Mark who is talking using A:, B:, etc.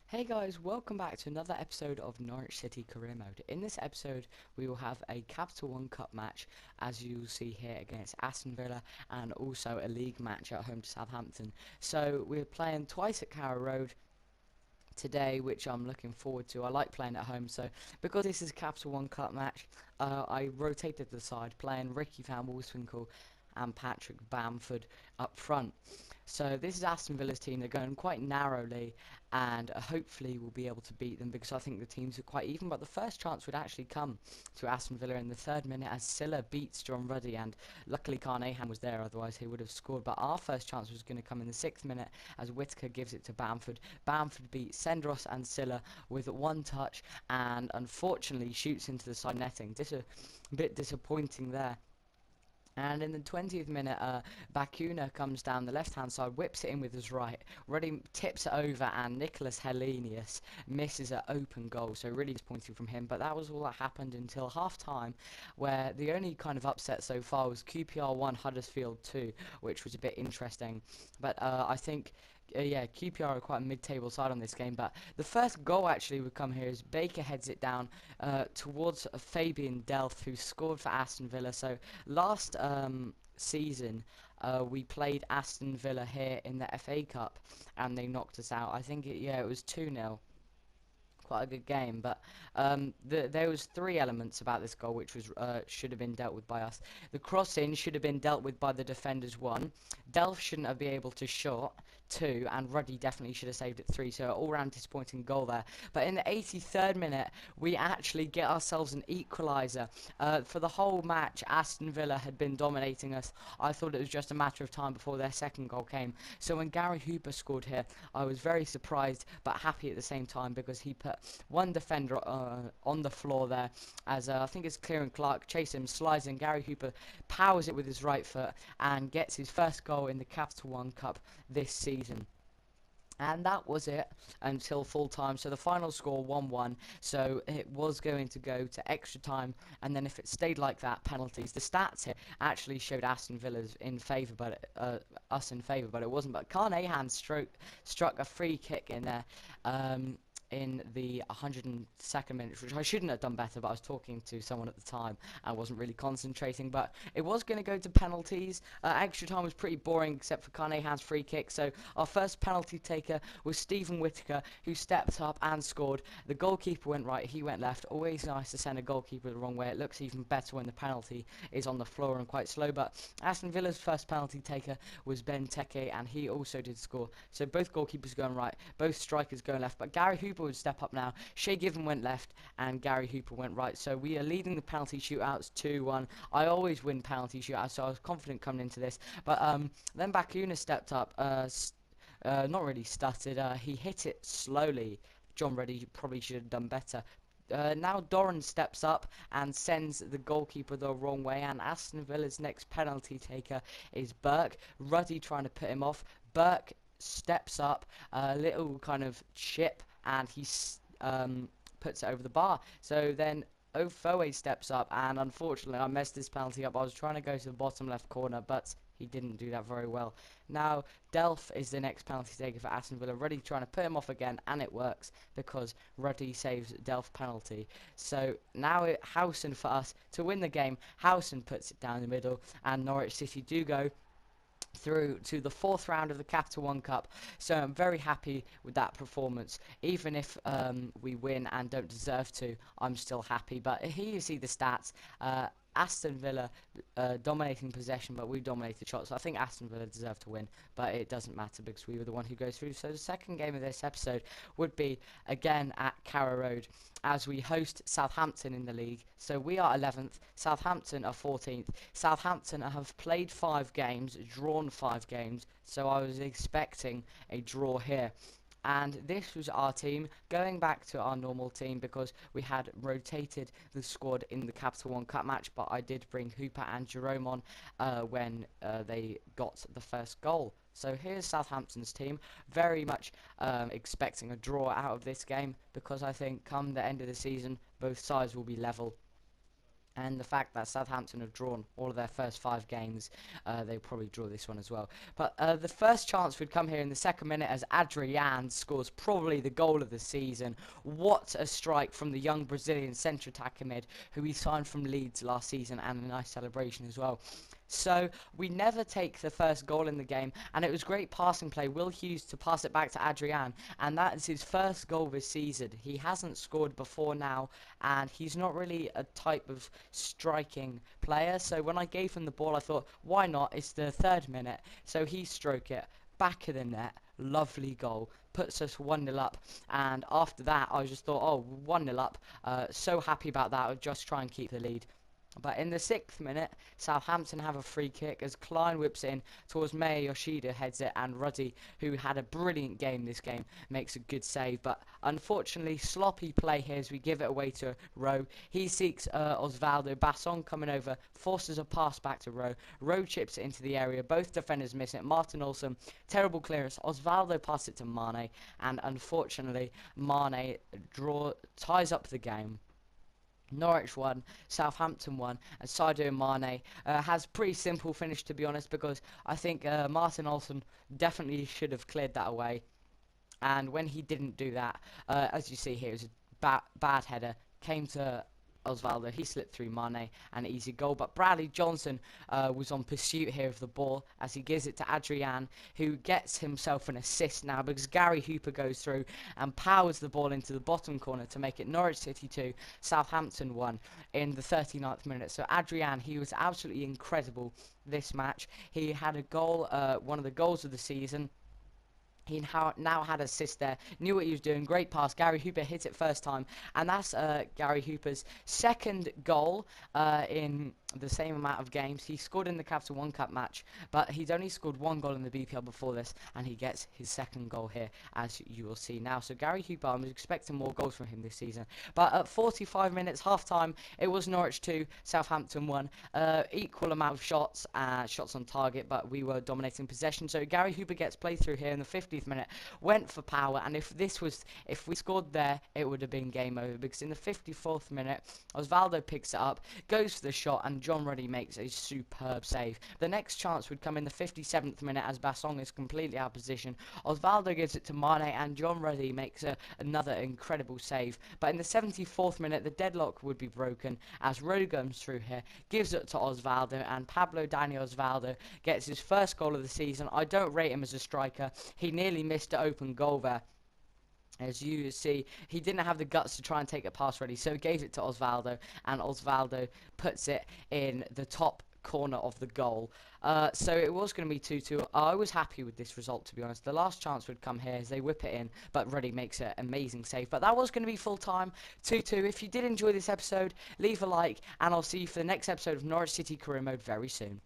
A: Hey guys, welcome back to another episode of Norwich City Career Mode. In this episode, we will have a Capital One Cup match, as you'll see here, against Aston Villa, and also a league match at home to Southampton. So we're playing twice at Carrow Road today, which I'm looking forward to. I like playing at home, so because this is a Capital One Cup match, I rotated the side, playing Ricky Van Wolfswinkel and Patrick Bamford up front. So this is Aston Villa's team. They're going quite narrowly, and hopefully we'll be able to beat them because I think the teams are quite even. But the first chance would actually come to Aston Villa in the 3rd minute as Silla beats John Ruddy, and luckily Carnahan was there, otherwise he would have scored. But our first chance was going to come in the 6th minute as Whittaker gives it to Bamford. Bamford beats Sendros and Silla with one touch, and unfortunately shoots into the side netting. A bit disappointing there. And in the 20th minute, Bakuna comes down the left-hand side, whips it in with his right. Ruddy tips it over, and Nicholas Helenius misses an open goal. So really disappointing from him. But that was all that happened until half-time, where the only kind of upset so far was QPR 1, Huddersfield 2, which was a bit interesting. But I think yeah, QPR are quite a mid-table side on this game, but the first goal actually would come here as Baker heads it down towards Fabian Delph, who scored for Aston Villa. So last season, we played Aston Villa here in the FA Cup, and they knocked us out. I think it was 2-0. Quite a good game, but there was 3 elements about this goal which was should have been dealt with by us. The crossing should have been dealt with by the defenders, 1. Delph shouldn't have been able to shot, 2, and Ruddy definitely should have saved it, 3. So all-round disappointing goal there. But in the 83rd minute, we actually get ourselves an equaliser. For the whole match, Aston Villa had been dominating us. I thought it was just a matter of time before their second goal came. So when Gary Hooper scored here, I was very surprised but happy at the same time because he put one defender on the floor there as I think it's Kieran Clark chased him, slides in. Gary Hooper powers it with his right foot and gets his first goal in the Capital One Cup this season. And that was it until full time. So the final score 1-1. So it was going to go to extra time, and then if it stayed like that, penalties. The stats here actually showed Aston Villa's in favour, but us in favour, but it wasn't. But Carnahan struck a free kick in there. In the 102nd minute, which I shouldn't have done better, but I was talking to someone at the time and wasn't really concentrating. But it was going to go to penalties. Extra time was pretty boring except for Carnahan's free kick. So our first penalty taker was Stephen Whittaker, who stepped up and scored. The goalkeeper went right, he went left. Always nice to send a goalkeeper the wrong way. It looks even better when the penalty is on the floor and quite slow. But Aston Villa's first penalty taker was Ben Teke, and he also did score. So both goalkeepers going right, both strikers going left. But Gary Hooper would step up now. Shea Given went left and Gary Hooper went right. So we are leading the penalty shootouts 2-1. I always win penalty shootouts, so I was confident coming into this. But then Bakuna stepped up, not really stuttered. He hit it slowly. John Reddy probably should have done better. Now Doran steps up and sends the goalkeeper the wrong way, and Aston Villa's next penalty taker is Burke. Ruddy trying to put him off. Burke steps up, a little kind of chip, and he puts it over the bar. So then Ofoe steps up, and unfortunately I messed this penalty up. I was trying to go to the bottom left corner, but he didn't do that very well. Now Delph is the next penalty taker for Aston Villa. Ruddy trying to put him off again, and it works because Ruddy saves Delph penalty. So now Howson for us to win the game. Howson puts it down the middle, and Norwich City do go through to the 4th round of the Capital One Cup. So I'm very happy with that performance. Even if we win and don't deserve to, I'm still happy. But here you see the stats. Aston Villa dominating possession, but we dominated shots. So I think Aston Villa deserved to win, but it doesn't matter because we were the one who goes through. So the second game of this episode would be again at Carrow Road as we host Southampton in the league. So we are 11th, Southampton are 14th. Southampton have played 5 games, drawn 5 games, so I was expecting a draw here. And this was our team, going back to our normal team because we had rotated the squad in the Capital One Cup match, but I did bring Hooper and Jerome on when they got the first goal. So here's Southampton's team, very much expecting a draw out of this game because I think come the end of the season, both sides will be level. And the fact that Southampton have drawn all of their first 5 games, they'll probably draw this one as well. But the first chance would come here in the second minute as Adrian scores probably the goal of the season. What a strike from the young Brazilian centre attacker mid, who he signed from Leeds last season, and a nice celebration as well. So we never take the first goal in the game, and it was great passing play. Will Hughes to pass it back to Adrian, and that is his first goal this season. He hasn't scored before now, and he's not really a type of striking player. So when I gave him the ball, I thought, why not? It's the 3rd minute, so he stroke it back of the net. Lovely goal, puts us 1-0 up, and after that I just thought, oh, 1-0 up, so happy about that. I'll just try and keep the lead. But in the 6th minute, Southampton have a free kick as Klein whips it in towards Maya Yoshida, heads it, and Ruddy, who had a brilliant game this game, makes a good save. But unfortunately, sloppy play here as we give it away to Rowe. He seeks Osvaldo. Basson coming over, forces a pass back to Rowe. Rowe chips it into the area. Both defenders miss it. Martin Olsen, terrible clearance. Osvaldo passes it to Mane, and unfortunately, Mane ties up the game. Norwich won, Southampton won, and Sadio Mane has a pretty simple finish, to be honest, because I think Martin Olsen definitely should have cleared that away, and when he didn't do that, as you see here, it was a bad header, came to Osvaldo, he slipped through Mane, and easy goal. But Bradley Johnson was on pursuit here of the ball as he gives it to Adrian, who gets himself an assist now because Gary Hooper goes through and powers the ball into the bottom corner to make it Norwich City 2, Southampton 1 in the 39th minute. So Adrian, he was absolutely incredible this match. He had a goal, one of the goals of the season. He now had assist there, knew what he was doing, great pass. Gary Hooper hit it first time, and that's Gary Hooper's 2nd goal in the same amount of games. He scored in the Capital One Cup match, but he's only scored 1 goal in the BPL before this, and he gets his 2nd goal here, as you will see now. So Gary Hooper, I'm expecting more goals from him this season. But at 45 minutes, half-time, it was Norwich 2, Southampton 1. Equal amount of shots on target, but we were dominating possession. So Gary Hooper gets played through here in the 50th minute, went for power, and if we scored there, it would have been game over, because in the 54th minute, Osvaldo picks it up, goes for the shot, and John Ruddy makes a superb save. The next chance would come in the 57th minute as Basson is completely out of position. Osvaldo gives it to Mane, and John Ruddy makes another incredible save. But in the 74th minute, the deadlock would be broken as Ruddy comes through here, gives it to Osvaldo, and Pablo Daniel Osvaldo gets his 1st goal of the season. I don't rate him as a striker. He nearly missed an open goal there. As you see, he didn't have the guts to try and take it past Ruddy, so he gave it to Osvaldo, and Osvaldo puts it in the top corner of the goal. So it was going to be 2-2. I was happy with this result, to be honest. The last chance would come here as they whip it in, but Ruddy makes an amazing save. But that was going to be full time, 2-2. If you did enjoy this episode, leave a like, and I'll see you for the next episode of Norwich City Career Mode very soon.